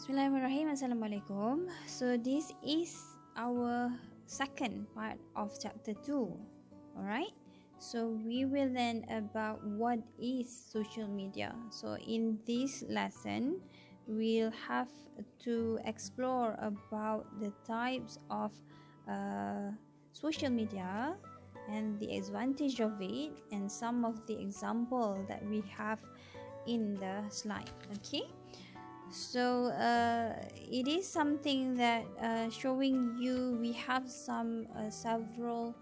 Bismillahirrahmanirrahim. Assalamualaikum. So this is our second part of chapter 2. Alright. So we will learn about what is social media. So in this lesson, we'll have to explore about the types of social media and the advantage of it and some of the example that we have in the slide. Okay. So it is something that showing you we have some several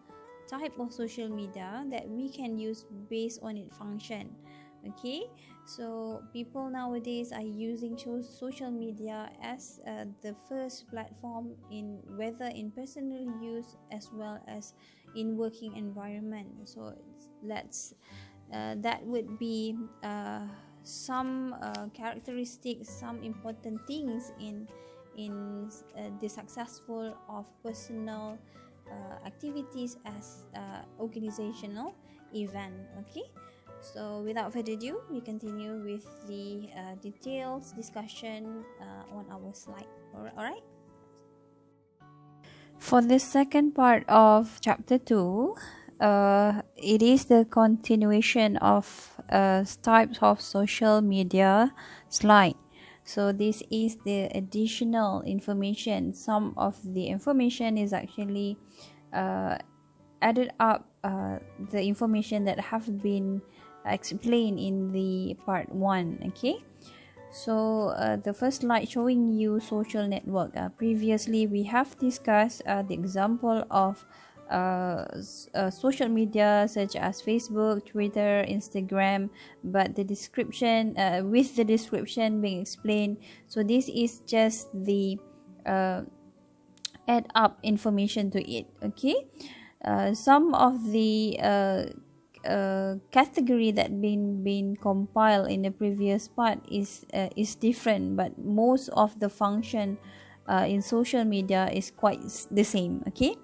type of social media that we can use based on its function. Okay, so people nowadays are using social media as the first platform in whether in personal use as well as in working environment. So let's that would be some characteristics, some important things in the successful of personal activities as organizational event. Okay, so without further ado, we continue with the details discussion on our slide. All right. For the second part of chapter 2, it is the continuation of types of social media slide. So this is the additional information. Some of the information is actually added up the information that have been explained in the part 1. Okay, so the first slide showing you social network. Previously we have discussed the example of social media such as Facebook, Twitter, Instagram, but the description with the description being explained. So this is just the add up information to it. Okay, some of the category that been compiled in the previous part is different, but most of the function in social media is quite the same. Okay,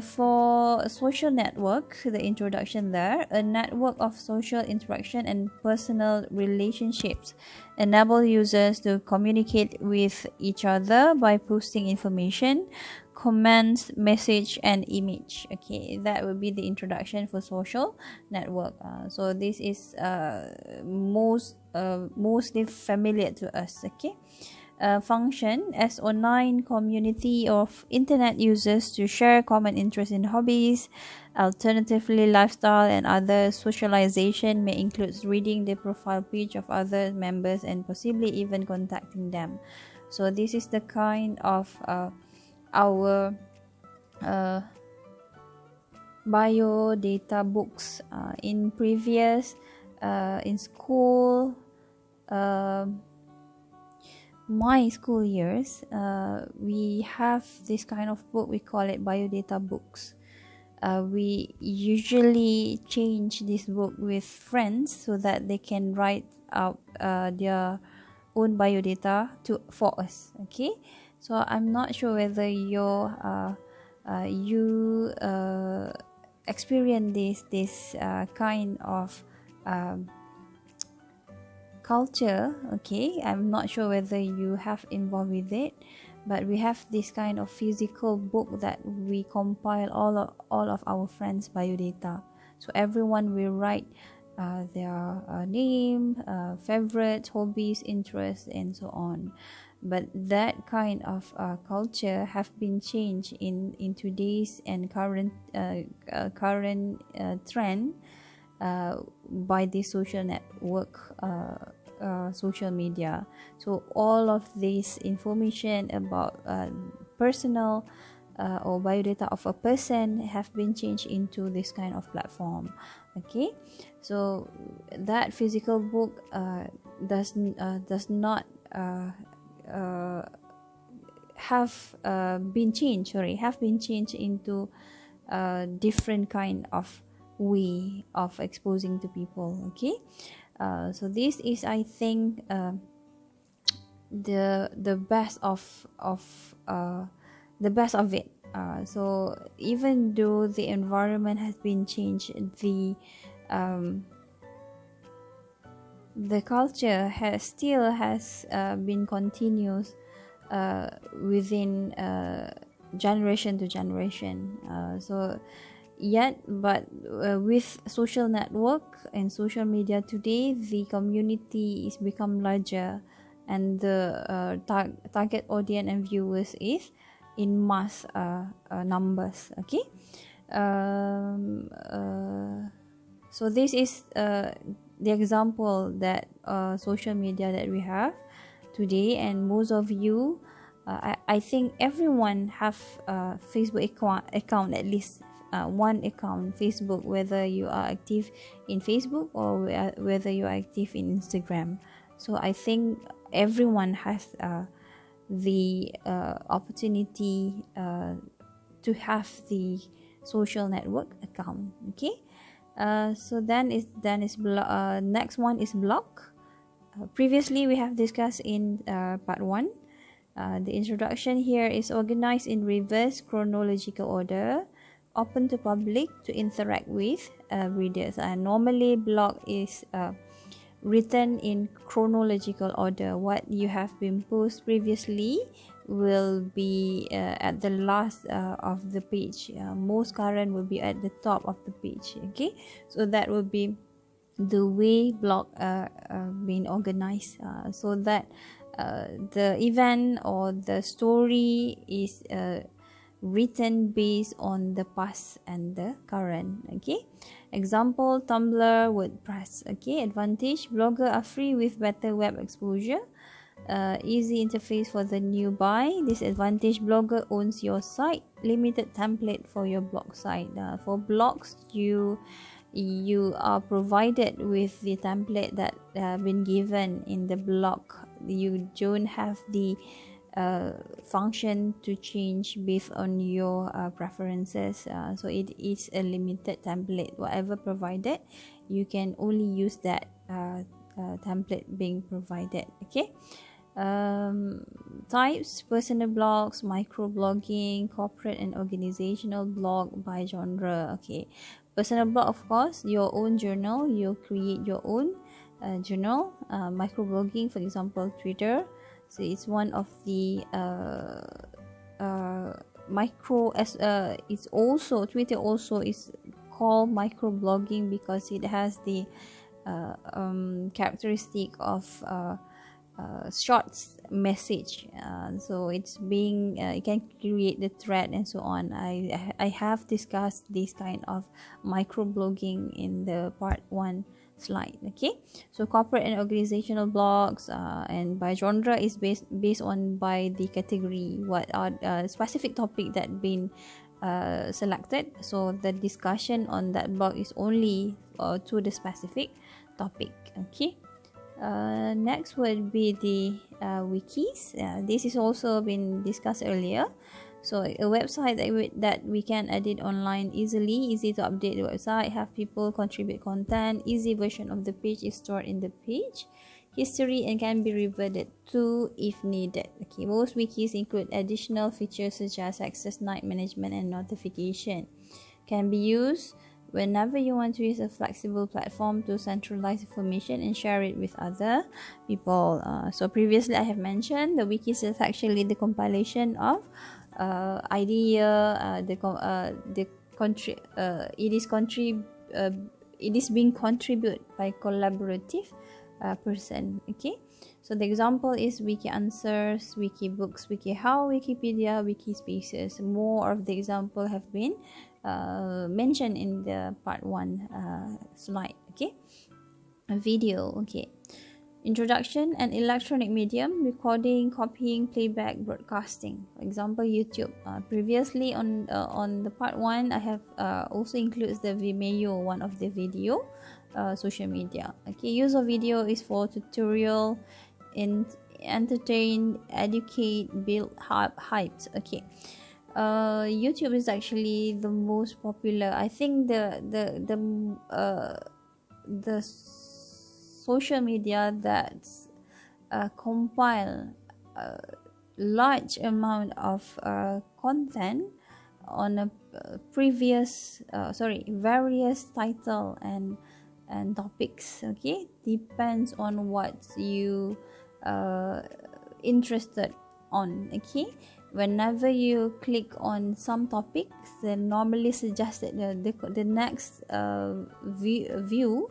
for social network, the introduction there, a network of social interaction and personal relationships enable users to communicate with each other by posting information, comments, message, and image. Okay, that would be the introduction for social network. So this is mostly familiar to us. Okay, function as online community of internet users to share common interests in hobbies. Alternatively, lifestyle and other socialization may include reading the profile page of other members and possibly even contacting them. So this is the kind of our bio data books in previous in school, my school years, we have this kind of book, we call it biodata books. We usually change this book with friends so that they can write out their own biodata for us. Okay, so I'm not sure whether you experience this kind of culture. Okay, I'm not sure whether you have involved with it, but we have this kind of physical book that we compile all of our friends biodata. So everyone will write their name, favorites, hobbies, interests, and so on. But that kind of culture have been changed in today's and current trend by the social network, social media. So all of this information about personal or biodata of a person have been changed into this kind of platform. Okay, so that physical book does not have been changed into different kind of way of exposing to people. Okay, so this is, I think, the best of it. So even though the environment has been changed, the culture still has been continuous within generation to generation. With social network and social media today, the community is become larger, and the target audience and viewers is in mass numbers. Okay. So this is the example that social media that we have today, and most of you, I think everyone have a Facebook account, at least one account Facebook, whether you are active in Facebook or whether you are active in Instagram. So I think everyone has the opportunity to have the social network account. Okay. Next one is blog. Previously we have discussed in part 1. The introduction here is organized in reverse chronological order, open to public to interact with readers. Normally blog is written in chronological order. What you have been posted previously will be at the last of the page. Most current will be at the top of the page. Okay, so that will be the way blog being organized, so that the event or the story is written based on the past and the current. Okay, example: Tumblr, WordPress. Okay, advantage: blogger are free with better web exposure, easy interface for the newbie. Disadvantage: blogger owns your site, limited template for your blog site. For blogs, you are provided with the template that been given in the blog. You don't have the function to change based on your preferences, so it is a limited template. Whatever provided, you can only use that template being provided. Okay. Types: personal blogs, microblogging, corporate and organizational blog by genre. Okay, personal blog, of course, your own journal, you create your own journal. Microblogging, for example, Twitter. So it's one of the micro as it's also Twitter also is called microblogging because it has the characteristic of short message. So it's being you can create the thread and so on. I have discussed this kind of microblogging in the part 1 slide. Okay, so corporate and organizational blogs, and by genre is based on by the category, what are specific topic that been selected, so the discussion on that blog is only to the specific topic. Okay. Next would be the wikis. This is also been discussed earlier. So a website that we can edit online easily, easy to update the website, have people contribute content, easy version of the page is stored in the page history and can be reverted to if needed. Okay, most wikis include additional features such as access, night management, and notification. Can be used whenever you want to use a flexible platform to centralize information and share it with other people. So previously I have mentioned the wikis is actually the compilation of idea, it is being contributed by collaborative person. Okay, so the example is wiki answers, wiki books, wiki how, Wikipedia, wiki spaces. More of the example have been mentioned in the part 1 slide. Okay, a video. Okay, introduction: an electronic medium, recording, copying, playback, broadcasting. For example, YouTube. Previously on the part 1, I have also includes the Vimeo, one of the video social media. Okay, use of video is for tutorial, entertain, educate, build, hyped. Okay, YouTube is actually the most popular. I think the social media that compile a large amount of content on a various title and and topics. Okay, depends on what you interested on. Okay, whenever you click on some topics, then normally suggested the next view,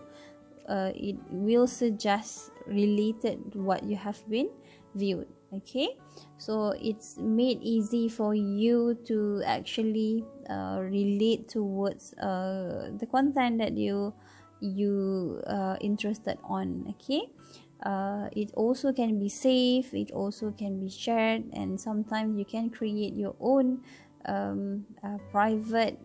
it will suggest related to what you have been viewed. Okay, so it's made easy for you to actually relate towards the content that you interested on. Okay, it also can be saved, it also can be shared, and sometimes you can create your own private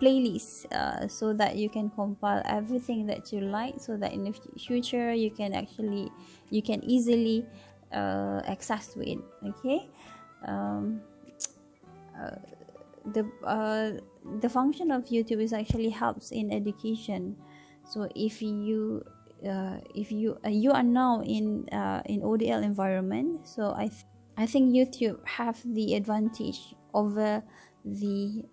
playlist, so that you can compile everything that you like, so that in the future you can easily access to it. Okay, um, the function of YouTube is actually helps in education. So if you you are now in ODL environment, so I think YouTube have the advantage over the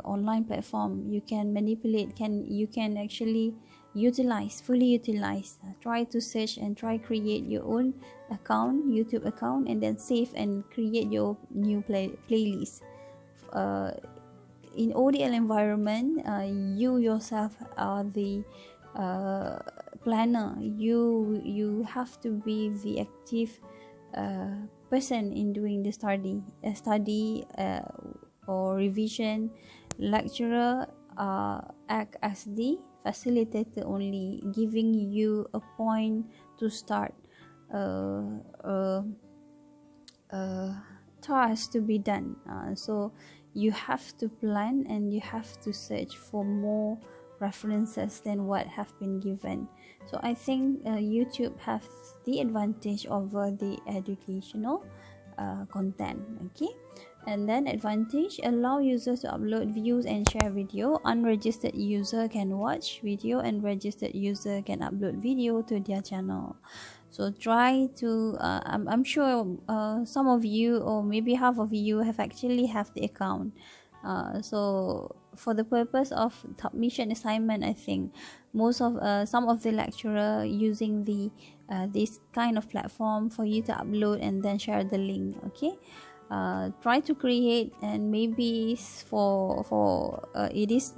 online platform. You can manipulate, you can actually fully utilize, try to search and try create your own YouTube account, and then save and create your new playlist. In ODL environment, you yourself are the planner. You have to be the active person in doing the study or revision. Lecturer act as the facilitator only, giving you a point to start task to be done. So you have to plan and you have to search for more references than what have been given. So I think YouTube has the advantage over the educational content. Okay, and then advantage: allow users to upload, views and share video. Unregistered user can watch video and registered user can upload video to their channel. So try to I'm sure some of you, or maybe half of you, have the account. So for the purpose of submission assignment, I think most of some of the lecturer using the this kind of platform for you to upload and then share the link. Okay, try to create, and maybe for it is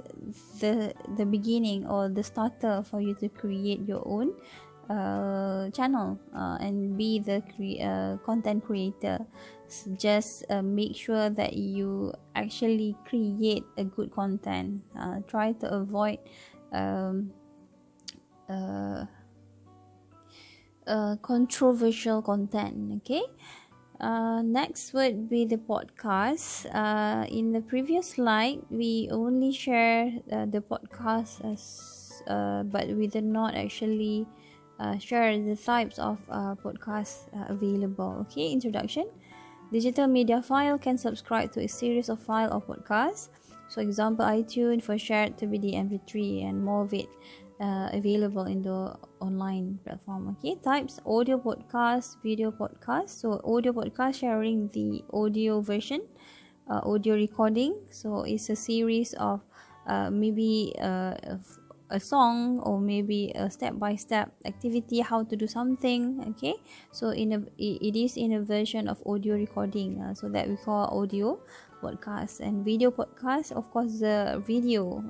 the beginning or the starter for you to create your own channel and be the content creator. Just make sure that you actually create a good content. Try to avoid controversial content. Okay, next would be the podcast. In the previous slide, we only share the podcast as but we did not actually share the types of podcasts available. Okay, introduction. Digital media file can subscribe to a series of file or podcasts. So example, iTunes for shared to be the MP3 and more of it available in the online platform. Okay, types: audio podcast, video podcast. So audio podcast, sharing the audio version, audio recording. So it's a series of maybe a song, or maybe a step-by-step activity how to do something. Okay, so it is in a version of audio recording, so that we call audio podcast. And video podcast, of course, the video,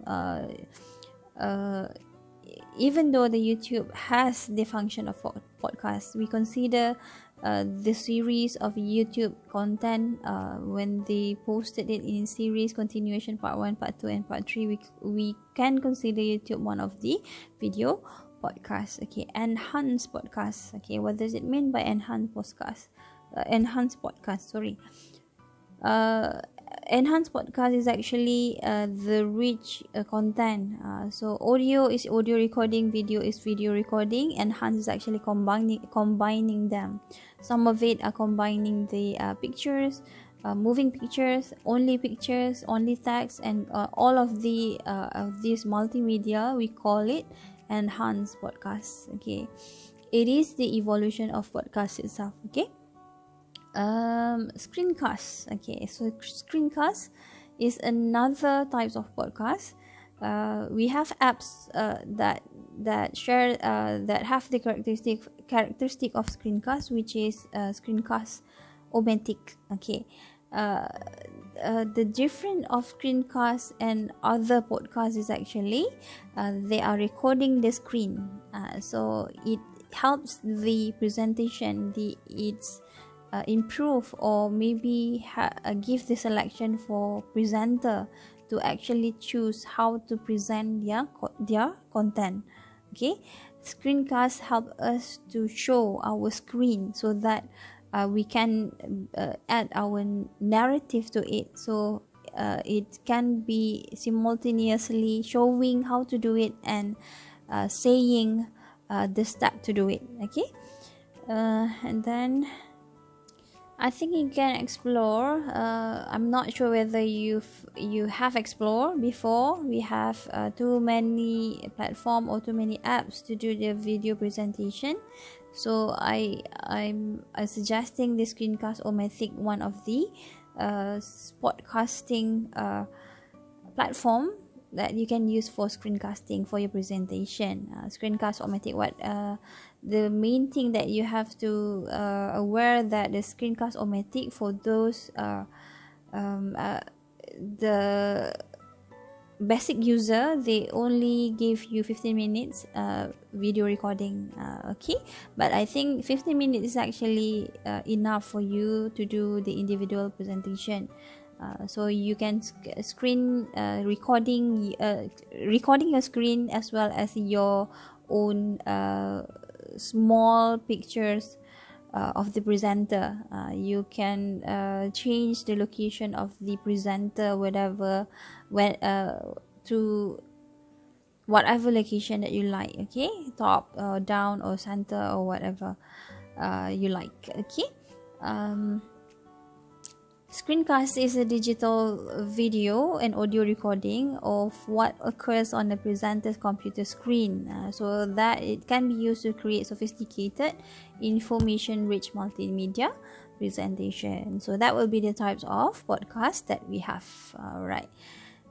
even though the YouTube has the function of podcast, we consider the series of YouTube content when they posted it in series continuation, part 1, part 2 and part 3, we can consider YouTube one of the video podcasts. Okay, enhanced podcast. Okay, what does it mean by enhanced podcast? Enhanced podcast is actually the rich content. So audio is audio recording, video is video recording. Enhanced is actually combining them. Some of it are combining the pictures, moving pictures, only text, and all of the of this multimedia. We call it enhanced podcast. Okay, it is the evolution of podcast itself. Okay. Screencast. Okay, so screencast is another types of podcast. we have apps that share that have the characteristic of screencast, which is screencast omatic. Okay, the difference of screencast and other podcasts is actually they are recording the screen, so it helps the presentation, it's improve, or maybe give the selection for presenter to actually choose how to present their content. Okay, screencasts help us to show our screen so that we can add our narrative to it, so it can be simultaneously showing how to do it and saying the step to do it. Okay, and then I think you can explore. I'm not sure whether you have explored before. We have too many platform or too many apps to do the video presentation. So I'm suggesting the Screencast-O-Matic, one of the podcasting platform that you can use for screencasting for your presentation. Screencast-O-Matic, the main thing that you have to aware that the Screencast-O-Matic, for those the basic user, they only give you 15 minutes video recording. Okay, but I think 15 minutes is actually enough for you to do the individual presentation. So you can screen recording your screen as well as your own small pictures of the presenter. You can change the location of the presenter to whatever location that you like. Okay, top or down or center or whatever you like. Okay, screencast is a digital video and audio recording of what occurs on the presenter's computer screen, so that it can be used to create sophisticated information-rich multimedia presentation. So that will be the types of podcast that we have. Right.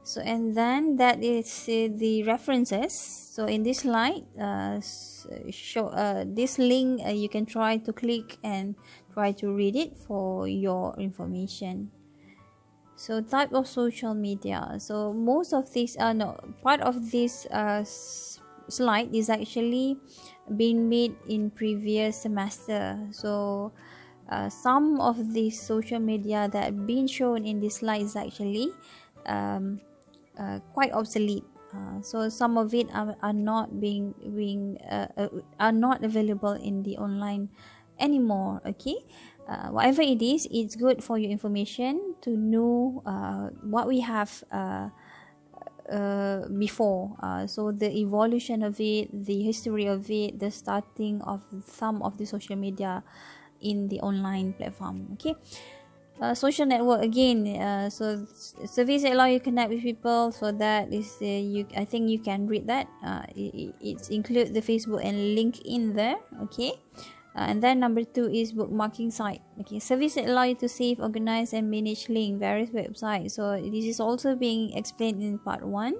So, and then that is the references. So in this slide, this link you can try to click and try to read it for your information. So type of social media. So most of this part of this slide is actually been made in previous semester. So some of these social media that been shown in this slide is actually quite obsolete. So some of it are not are not available in the online anymore. Okay, whatever it is, it's good for your information to know what we have before. So the evolution of it, the history of it, the starting of some of the social media in the online platform. Okay. Social network again, so service that allow you to connect with people, so that is I think you can read that. It's include the Facebook and LinkedIn there. Okay, and then number 2 is bookmarking site. Okay, service that allow you to save, organize and manage link various websites. So this is also being explained in part 1,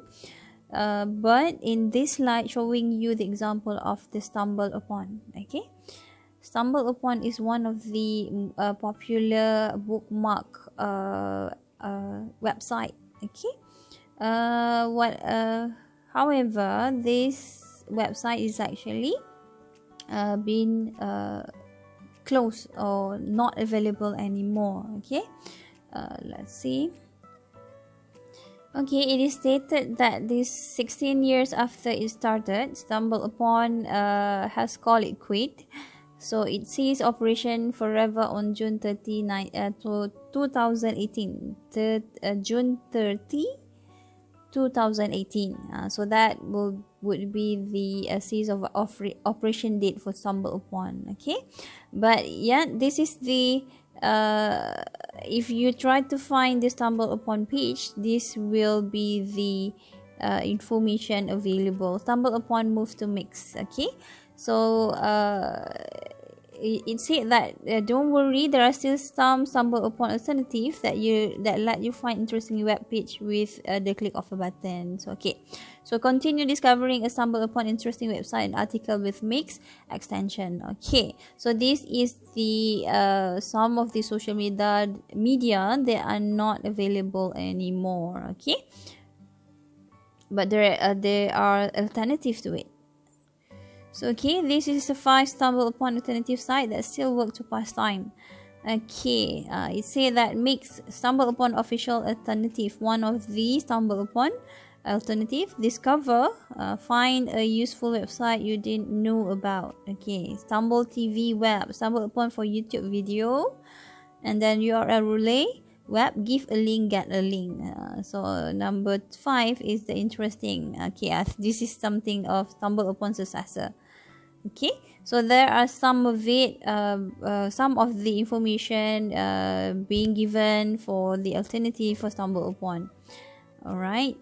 but in this slide showing you the example of the stumble upon. Okay, Stumble Upon is one of the popular bookmark website. Okay, however, this website is actually been closed or not available anymore. Okay, let's see. Okay, it is stated that this 16 years after it started, Stumble Upon has called it quit. So it ceased operation forever on June 30, 2018. June 30, 2018. So that would be the cease of operation date for Stumble Upon. Okay, but yeah, this is the if you try to find the Stumble Upon page, this will be the information available. Stumble Upon moved to Mix. Okay, so it said that don't worry, there are still some stumble upon alternatives that let you find interesting web page with the click of a button. So okay, so continue discovering a stumble upon interesting website and article with mixed extension. Okay, so this is the some of the social media they are not available anymore. Okay, but there are alternatives to it. So okay, this is the 5 stumble upon alternative site that still work to pass time. Okay, it said that mix stumble upon official alternative. One of the stumble upon alternative, discover, find a useful website you didn't know about. Okay, stumble TV web, stumble upon for YouTube video, and then URL relay web, give a link, get a link. So number 5 is the interesting. Okay, this is something of stumble upon successor. Okay, so there are some of it, some of the information being given for the alternative for stumble upon. All right.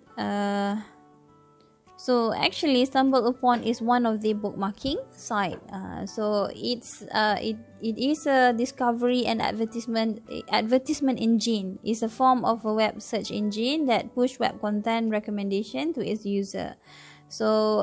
So actually, stumble upon is one of the bookmarking site. So it is a discovery and advertisement engine. It's a form of a web search engine that push web content recommendation to its user. So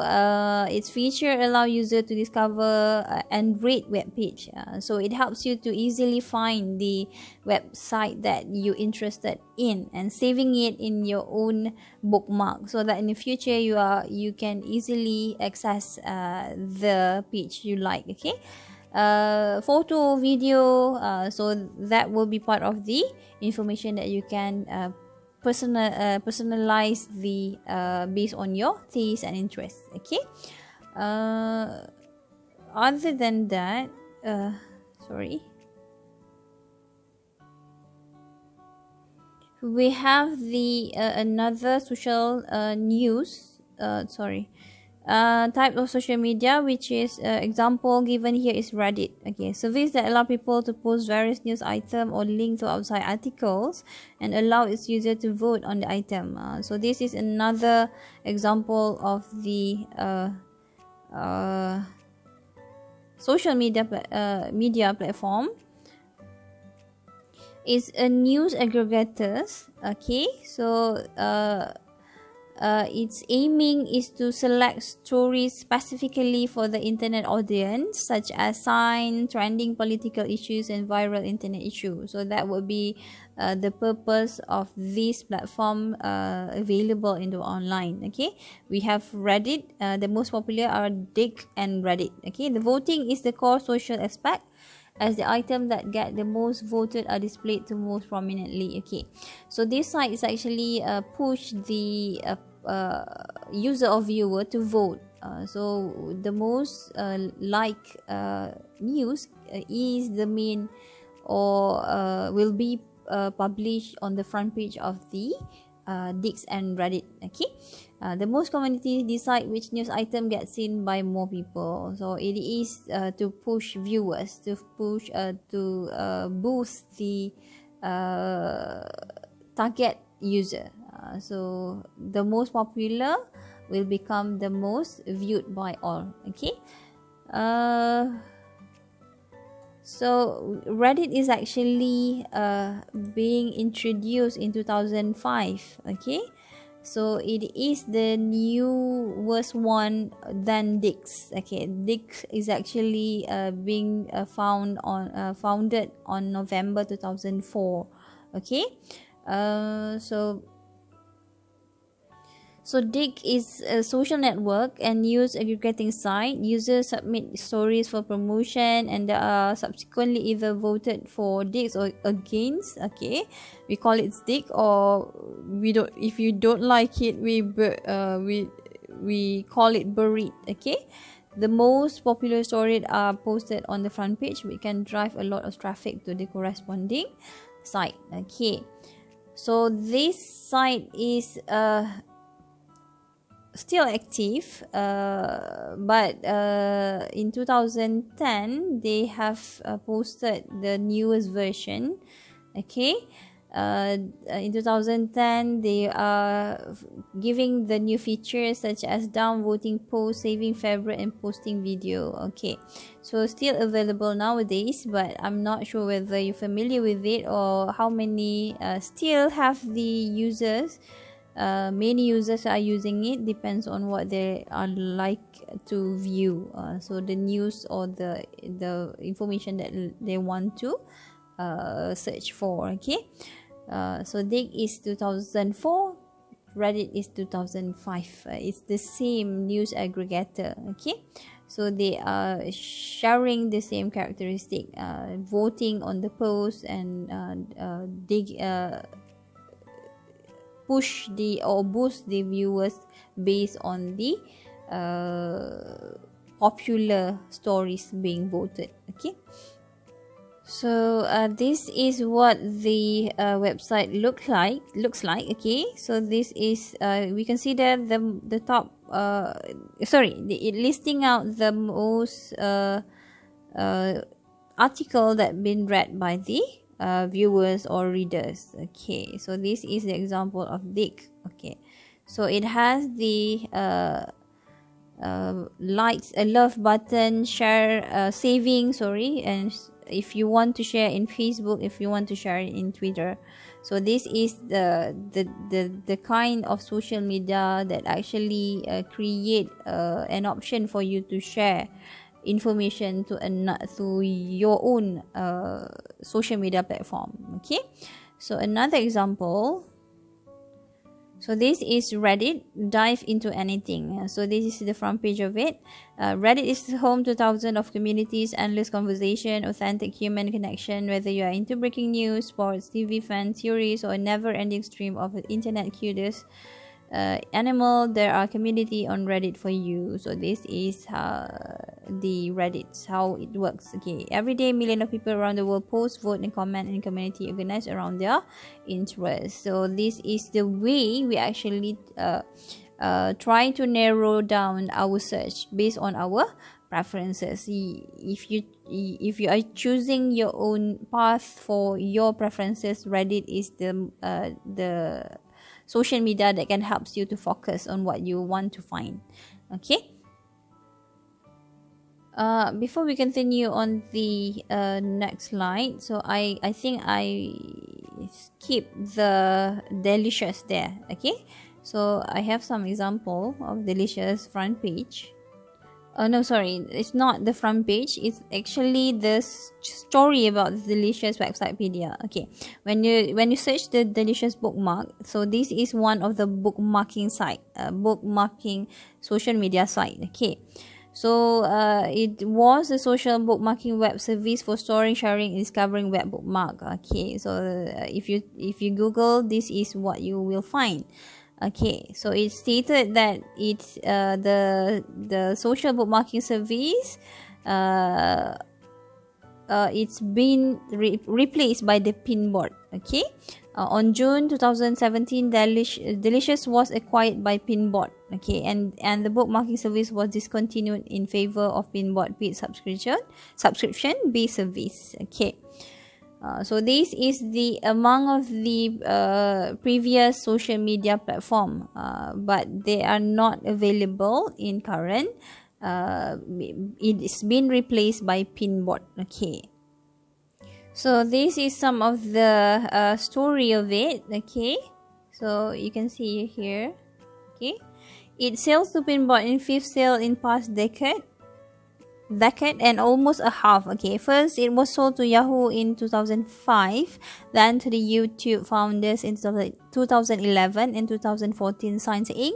its feature allow user to discover and rate web page. So it helps you to easily find the website that you interested in and saving it in your own bookmark, so that in the future you can easily access the page you like. Okay, photo, video, so that will be part of the information that you can personalize the based on your taste and interests. Okay, other than that, we have the another social news type of social media, which is example given here is Reddit. Okay, service that allow people to post various news item or link to outside articles and allow its user to vote on the item. So this is another example of the social media platform. Is a news aggregators. Okay, so its aiming is to select stories specifically for the internet audience, such as science, trending political issues, and viral internet issues. So that would be the purpose of this platform available in the online. Okay, we have Reddit. The most popular are Dig and Reddit. Okay, the voting is the core social aspect, as the item that get the most voted are displayed to most prominently. Okay, so this site is actually push the user or viewer to vote. So the most news is the main or will be published on the front page of the Dix and Reddit. Okay, the most communities decide which news item gets seen by more people. So it is to push viewers, to push to boost the target user. So the most popular will become the most viewed by all. Okay, so Reddit is actually being introduced in 2005. Okay, so it is the newest one than Dix. Okay, Dix is actually being founded on November 2004. Okay, so Dig is a social network and news aggregating site. Users submit stories for promotion and they are subsequently either voted for Dig or against. Okay, we call it Dig, or we don't. If you don't like it, we call it buried. Okay, the most popular stories are posted on the front page. We can drive a lot of traffic to the corresponding site. Okay, so this site is still active, but in 2010 they have posted the newest version. Okay, in 2010 they are giving the new features such as downvoting post, saving favorite, and posting video. Okay, so still available nowadays, but I'm not sure whether you're familiar with it or how many still have the users. Many users are using it, depends on what they are like to view, so the news or the information that they want to search for. Okay, so Dig is 2004, Reddit is 2005. It's the same news aggregator. Okay, so they are sharing the same characteristic, voting on the post, and push the or boost the viewers based on the popular stories being voted. Okay, so this is what the website looks like. Okay, so this is we consider the top it listing out the most article that been read by the viewers or readers. Okay, so this is the example of Dig. Okay, so it has the likes, a love button, share, saving, and if you want to share in Facebook, if you want to share it in Twitter. So this is the kind of social media that actually create an option for you to share information to your own social media platform. Okay, so another example, so this is Reddit, dive into anything. So this is the front page of it. Reddit is home to thousands of communities, endless conversation, authentic human connection. Whether you are into breaking news, sports, TV, fan theories, or a never-ending stream of internet curious animal, there are community on Reddit for you. So this is the Reddit, how it works. Okay, every day millions of people around the world post, vote, and comment, and community organize around their interests. So this is the way we actually try to narrow down our search based on our preferences. If you are choosing your own path for your preferences, Reddit is the social media that can help you to focus on what you want to find. Okay, before we continue on the next slide, so I think I skip the delicious there. Okay, so I have some example of delicious front page. No, sorry, it's not the front page, it's actually the story about the delicious websitepedia. Okay, when you search the delicious bookmark, so this is one of the bookmarking social media site. Okay, so it was a social bookmarking web service for storing, sharing, and discovering web bookmark. Okay, so if you Google, this is what you will find. Okay, so it stated that it's the social bookmarking service. It's been replaced by the Pinboard. Okay, on June 2017, Delicious was acquired by Pinboard. Okay, and the bookmarking service was discontinued in favor of Pinboard paid subscription based service. Okay. So this is the among of the previous social media platform, but they are not available in current. It's been replaced by Pinboard. Okay, so this is some of the story of it. Okay, so you can see here. Okay, it sells to Pinboard in fifth sale in past decade and almost a half. Okay, first it was sold to Yahoo in 2005, then to the YouTube founders in 2011, and 2014 Science Inc.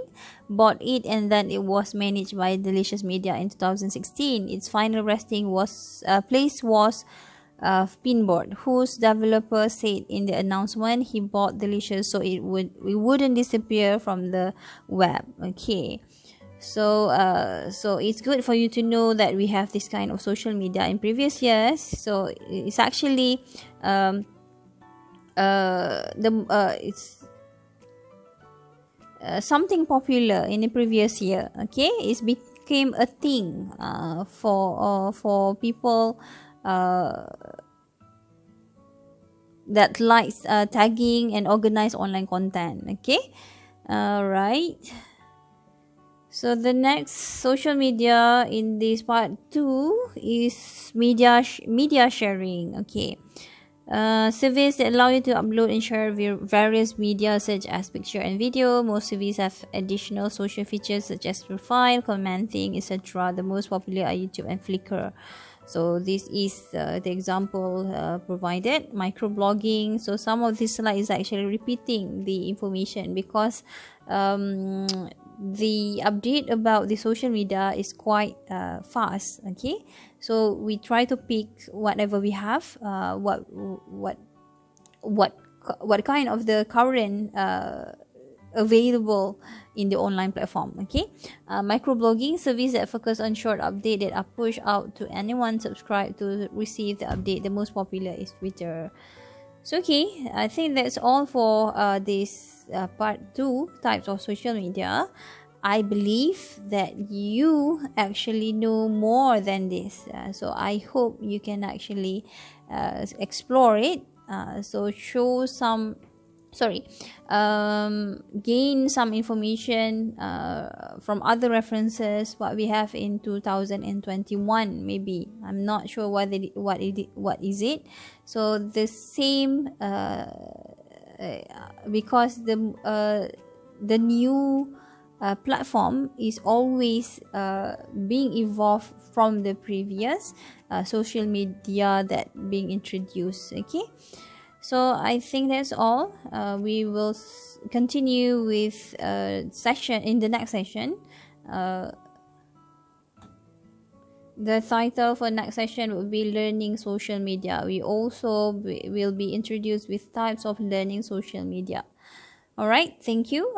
bought it, and then it was managed by Delicious Media in 2016. Its final resting place was Pinboard, whose developer said in the announcement he bought Delicious so it wouldn't disappear from the web. Okay, so it's good for you to know that we have this kind of social media in previous years. So it's actually it's something popular in the previous year. Okay, it became a thing for people that likes tagging and organize online content. Okay, all right. So the next social media in this part 2 is media sharing. Okay. Service that allow you to upload and share various media such as picture and video. Most services have additional social features such as profile, commenting, etc. The most popular are YouTube and Flickr. So this is the example provided. Microblogging. So some of this slide is actually repeating the information because um, the update about the social media is quite fast. Okay, so we try to pick whatever we have, what what kind of the current available in the online platform. Okay, microblogging service that focus on short update that are pushed out to anyone subscribed to receive the update. The most popular is Twitter. So okay, I think that's all for this part 2, types of social media. I believe that you actually know more than this, so I hope you can actually explore it. So show some, sorry, gain some information from other references what we have in 2021. Maybe I'm not sure what is it. So the same because the new platform is always being evolved from the previous social media that being introduced. Okay, so I think that's all. We will continue with session in the next session. The title for next session will be learning social media. We also will be introduced with types of learning social media. All right, thank you.